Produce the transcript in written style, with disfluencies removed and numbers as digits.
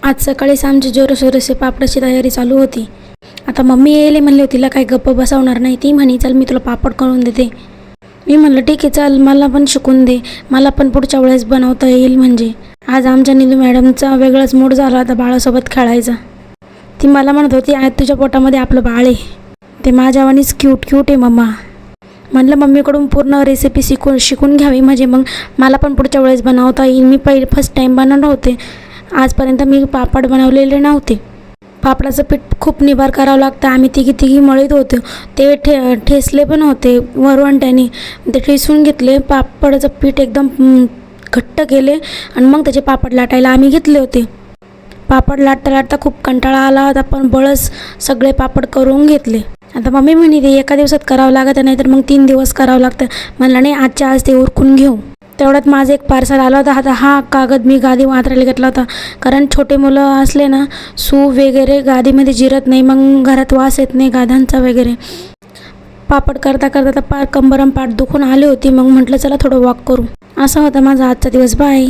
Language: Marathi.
आज सकाळीच आमची जोरशोरसे पापडाची तयारी चालू होती. आता मम्मी येईल म्हणले तिला काही गप्प बसवणार नाही. ती म्हणे चल मी तुला पापड करून देते. मी म्हणलं ठीक आहे चल, मला पण शिकून दे, मला पण पुढच्या वेळेस बनवता येईल. म्हणजे आज आमच्या नीलू मॅडमचा वेगळाच मूड झाला होता बाळासोबत खेळायचा. ती मला म्हणत होती आज तुझ्या पोटामध्ये आपलं बाळ आहे, ते माझ्यावानीच क्यूट आहे मम्मा. म्हणलं मम्मीकडून पूर्ण रेसिपी शिकून घ्यावी, म्हणजे मग मला पण पुढच्या वेळेस बनवता येईल. मी फर्स्ट टाईम बनवणार होते. आजपर्यंत मी पापड बनवलेले नव्हते. पापडाचं पीठ खूप निबार करावं लागतं. आम्ही तिघी मळीत होतो. ते ठेसले पण होते वरवंट्याने. ते ठेसून घेतले, पापडाचं पीठ एकदम घट्ट केले आणि मग त्याचे पापड लाटायला आम्ही घेतले होते. पापड लाटता खूप कंटाळा आला होता, पण बळच सगळे पापड करून घेतले. आता मम्मी म्हणे ते एका दिवसात करावं लागतं, नाही तर मग 3 दिवस करावं लागतं. म्हणलं नाही, आजच्या आज ते उरकून घेऊ. तेवढ्यात माझं एक पार्सल आलं होतं. आता हा कागद मी गादी वातरायला घेतला होता, कारण छोटे मुलं असले ना सू वगैरे गादीमध्ये जिरत नाही, मग घरात वास येत नाही गाद्यांचा वगैरे. पापड करता तर कंबरम पाठ दुखून आली होती. मग म्हटलं चला थोडं वॉक करू. असा होता माझा आजचा दिवस. बाय.